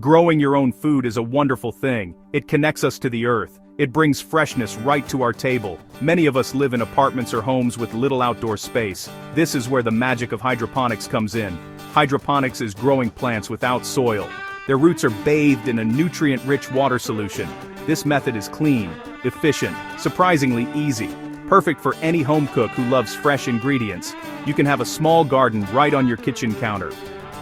Growing your own food is a wonderful thing. It connects us to the earth. It brings freshness right to our table. Many of us live in apartments or homes with little outdoor space. This is where the magic of hydroponics comes in. Hydroponics is growing plants without soil. Their roots are bathed in a nutrient-rich water solution. This method is clean, efficient, surprisingly easy. Perfect for any home cook who loves fresh ingredients. You can have a small garden right on your kitchen counter.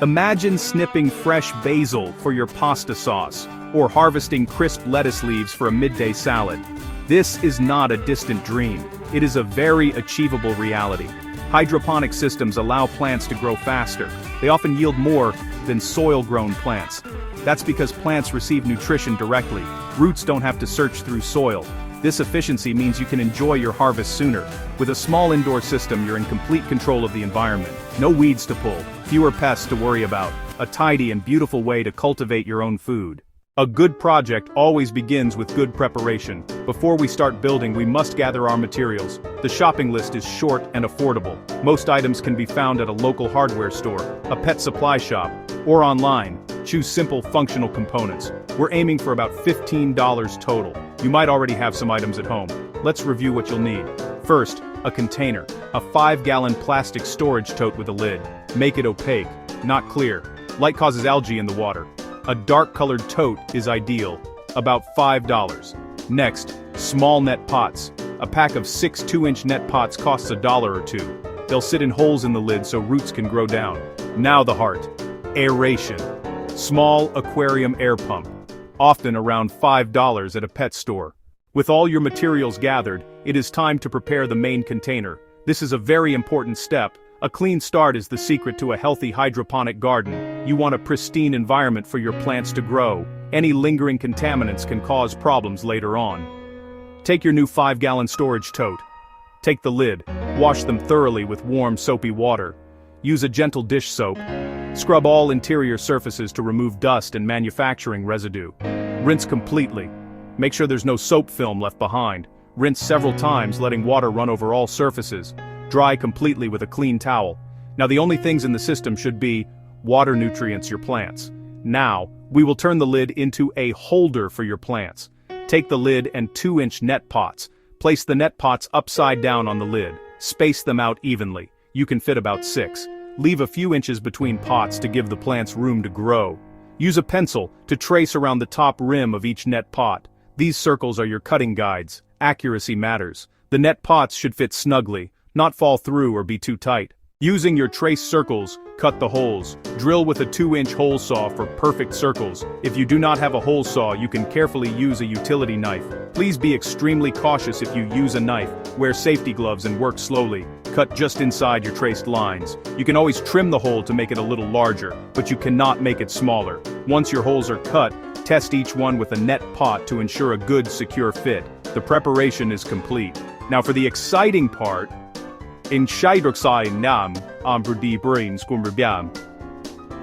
Imagine snipping fresh basil for your pasta sauce, or harvesting crisp lettuce leaves for a midday salad. This is not a distant dream. It is a very achievable reality. Hydroponic systems allow plants to grow faster. They often yield more than soil-grown plants. That's because plants receive nutrition directly. Roots don't have to search through soil. This efficiency means you can enjoy your harvest sooner. With a small indoor system, you're in complete control of the environment. No weeds to pull, fewer pests to worry about. A tidy and beautiful way to cultivate your own food. A good project always begins with good preparation. Before we start building, we must gather our materials. The shopping list is short and affordable. Most items can be found at a local hardware store, a pet supply shop, or online. Choose simple, functional components. We're aiming for about $15 total. You might already have some items at home. Let's review what you'll need. First, a container. A 5-gallon plastic storage tote with a lid. Make it opaque, not clear. Light causes algae in the water. A dark-colored tote is ideal, about $5. Next, small net pots. A pack of 6 2-inch net pots costs $1 or $2. They'll sit in holes in the lid so roots can grow down. Now the heart. Aeration. Small aquarium air pump. Often around $5 at a pet store. With all your materials gathered, it is time to prepare the main container. This is a very important step. A clean start is the secret to a healthy hydroponic garden. You want a pristine environment for your plants to grow. Any lingering contaminants can cause problems later on. Take your new 5-gallon storage tote. Take the lid. Wash them thoroughly with warm soapy water. Use a gentle dish soap. Scrub all interior surfaces to remove dust and manufacturing residue. Rinse completely. Make sure there's no soap film left behind. Rinse several times, letting water run over all surfaces. Dry completely with a clean towel. Now the only things in the system should be water, nutrients, your plants. Now, we will turn the lid into a holder for your plants. Take the lid and 2-inch net pots. Place the net pots upside down on the lid. Space them out evenly. You can fit about 6. Leave a few inches between pots to give the plants room to grow. Use a pencil to trace around the top rim of each net pot. These circles are your cutting guides. Accuracy matters. The net pots should fit snugly, not fall through or be too tight. Using your trace circles, cut the holes. Drill with a 2-inch hole saw for perfect circles. If you do not have a hole saw, you can carefully use a utility knife. Please be extremely cautious if you use a knife. Wear safety gloves and work slowly. Cut just inside your traced lines. You can always trim the hole to make it a little larger, but you cannot make it smaller. Once your holes are cut, test each one with a net pot to ensure a good, secure fit. The preparation is complete. Now for the exciting part,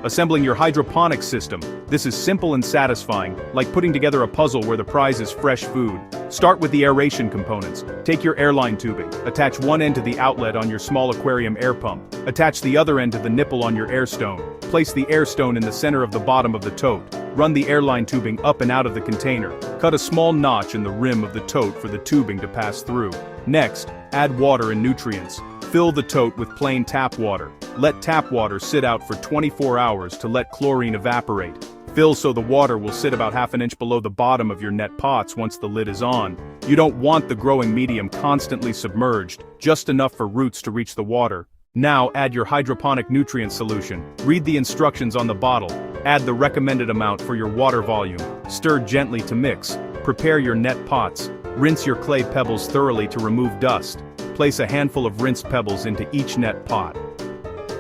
assembling your hydroponic system. This is simple and satisfying, like putting together a puzzle where the prize is fresh food. Start with the aeration components. Take your airline tubing. Attach one end to the outlet on your small aquarium air pump. Attach the other end to the nipple on your air stone. Place the air stone in the center of the bottom of the tote. Run the airline tubing up and out of the container. Cut a small notch in the rim of the tote for the tubing to pass through. Next, add water and nutrients. Fill the tote with plain tap water. Let tap water sit out for 24 hours to let chlorine evaporate. Fill so the water will sit about half an inch below the bottom of your net pots once the lid is on. You don't want the growing medium constantly submerged, just enough for roots to reach the water. Now add your hydroponic nutrient solution. Read the instructions on the bottle. Add the recommended amount for your water volume. Stir gently to mix. Prepare your net pots. Rinse your clay pebbles thoroughly to remove dust. Place a handful of rinsed pebbles into each net pot.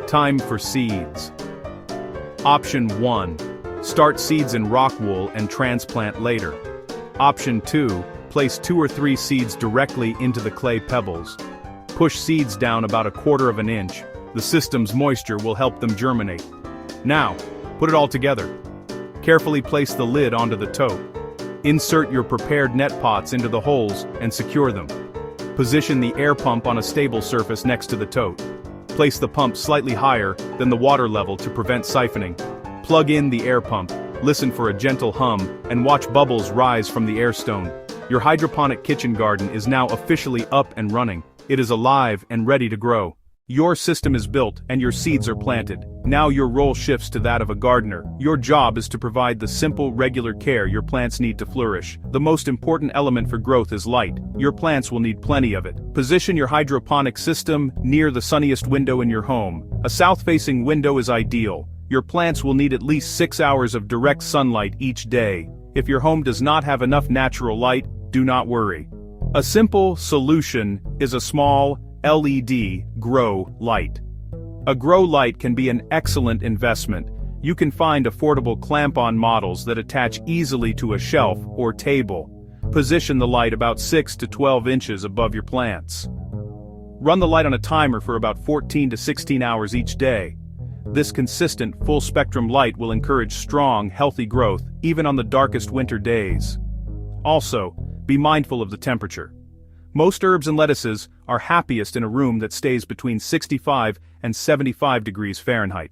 Time for seeds. Option 1. Start seeds in rockwool and transplant later. Option 2. Place 2 or 3 seeds directly into the clay pebbles. Push seeds down about 1/4 inch. The system's moisture will help them germinate. Now, put it all together. Carefully place the lid onto the tote. Insert your prepared net pots into the holes and secure them. Position the air pump on a stable surface next to the tote. Place the pump slightly higher than the water level to prevent siphoning. Plug in the air pump. listen for a gentle hum, and watch bubbles rise from the air stone. Your hydroponic kitchen garden is now officially up and running. It is alive and ready to grow. Your system is built and your seeds are planted. Now your role shifts to that of a gardener. Your job is to provide the simple, regular care your plants need to flourish. The most important element for growth is light. Your plants will need plenty of it. Position your hydroponic system near the sunniest window in your home. A south-facing window is ideal. Your plants will need at least 6 hours of direct sunlight each day. If your home does not have enough natural light, do not worry. A simple solution is a small LED grow light. A grow light can be an excellent investment. You can find affordable clamp-on models that attach easily to a shelf or table. Position the light about 6 to 12 inches above your plants. Run the light on a timer for about 14 to 16 hours each day. This consistent, full-spectrum light will encourage strong, healthy growth, even on the darkest winter days. Also, be mindful of the temperature. Most herbs and lettuces are happiest in a room that stays between 65 and 75 degrees Fahrenheit.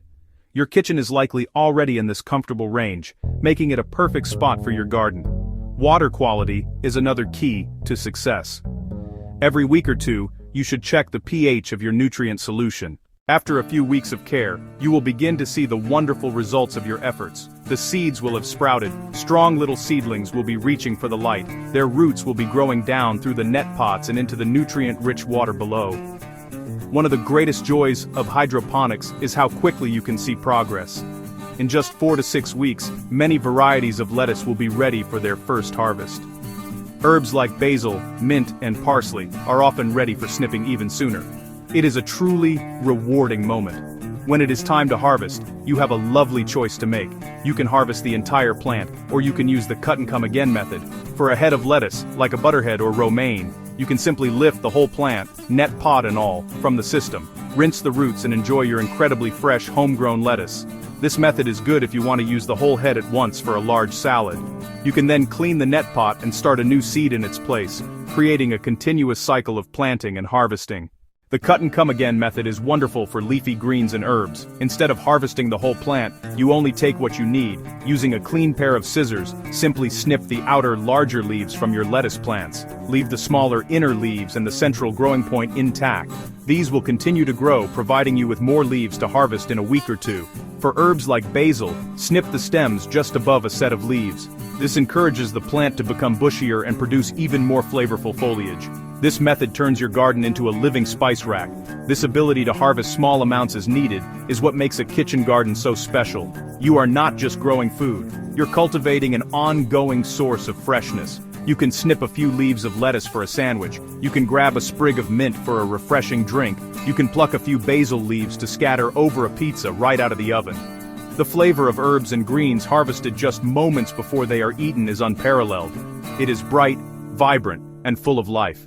Your kitchen is likely already in this comfortable range, making it a perfect spot for your garden. Water quality is another key to success. Every week or two, you should check the pH of your nutrient solution. After a few weeks of care, you will begin to see the wonderful results of your efforts. The seeds will have sprouted, strong little seedlings will be reaching for the light, their roots will be growing down through the net pots and into the nutrient-rich water below. One of the greatest joys of hydroponics is how quickly you can see progress. In just 4 to 6 weeks, many varieties of lettuce will be ready for their first harvest. Herbs like basil, mint, and parsley are often ready for snipping even sooner. It is a truly rewarding moment. When it is time to harvest, you have a lovely choice to make. You can harvest the entire plant, or you can use the cut-and-come-again method. For a head of lettuce, like a butterhead or romaine, you can simply lift the whole plant, net pot and all, from the system. Rinse the roots and enjoy your incredibly fresh, homegrown lettuce. This method is good if you want to use the whole head at once for a large salad. You can then clean the net pot and start a new seed in its place, creating a continuous cycle of planting and harvesting. The cut-and-come-again method is wonderful for leafy greens and herbs. Instead of harvesting the whole plant, you only take what you need. Using a clean pair of scissors, simply snip the outer, larger leaves from your lettuce plants. Leave the smaller inner leaves and the central growing point intact. These will continue to grow, providing you with more leaves to harvest in a week or two. For herbs like basil, snip the stems just above a set of leaves. This encourages the plant to become bushier and produce even more flavorful foliage. This method turns your garden into a living spice rack. This ability to harvest small amounts as needed is what makes a kitchen garden so special. You are not just growing food, you're cultivating an ongoing source of freshness. You can snip a few leaves of lettuce for a sandwich. You can grab a sprig of mint for a refreshing drink. You can pluck a few basil leaves to scatter over a pizza right out of the oven. The flavor of herbs and greens harvested just moments before they are eaten is unparalleled. It is bright, vibrant, and full of life.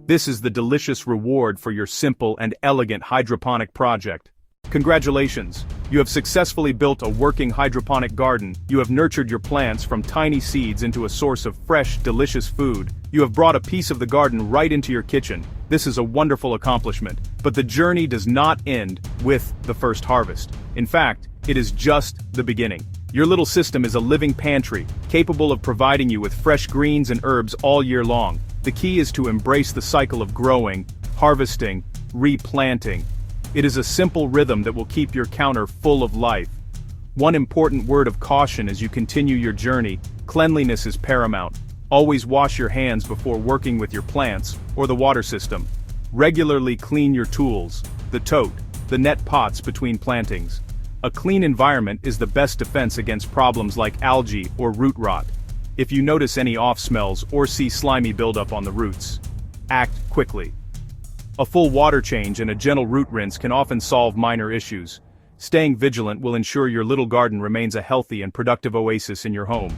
This is the delicious reward for your simple and elegant hydroponic project. Congratulations! You have successfully built a working hydroponic garden. You have nurtured your plants from tiny seeds into a source of fresh, delicious food. You have brought a piece of the garden right into your kitchen. This is a wonderful accomplishment, but the journey does not end with the first harvest. In fact, it is just the beginning. Your little system is a living pantry, capable of providing you with fresh greens and herbs all year long. The key is to embrace the cycle of growing, harvesting, replanting. It is a simple rhythm that will keep your counter full of life. One important word of caution as you continue your journey: cleanliness is paramount. Always wash your hands before working with your plants or the water system. Regularly clean your tools, the tote, the net pots between plantings. A clean environment is the best defense against problems like algae or root rot. If you notice any off smells or see slimy buildup on the roots, act quickly. A full water change and a gentle root rinse can often solve minor issues. Staying vigilant will ensure your little garden remains a healthy and productive oasis in your home.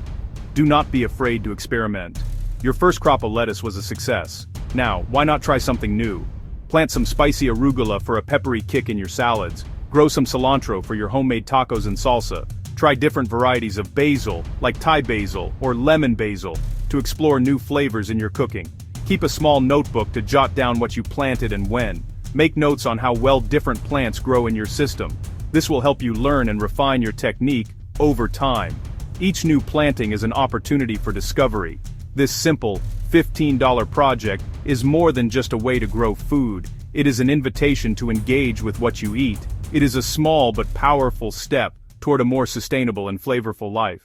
Do not be afraid to experiment. Your first crop of lettuce was a success. Now, why not try something new? Plant some spicy arugula for a peppery kick in your salads. Grow some cilantro for your homemade tacos and salsa. Try different varieties of basil, like Thai basil or lemon basil, to explore new flavors in your cooking. Keep a small notebook to jot down what you planted and when. Make notes on how well different plants grow in your system. This will help you learn and refine your technique over time. Each new planting is an opportunity for discovery. This simple, $15 project is more than just a way to grow food. It is an invitation to engage with what you eat. It is a small but powerful step toward a more sustainable and flavorful life.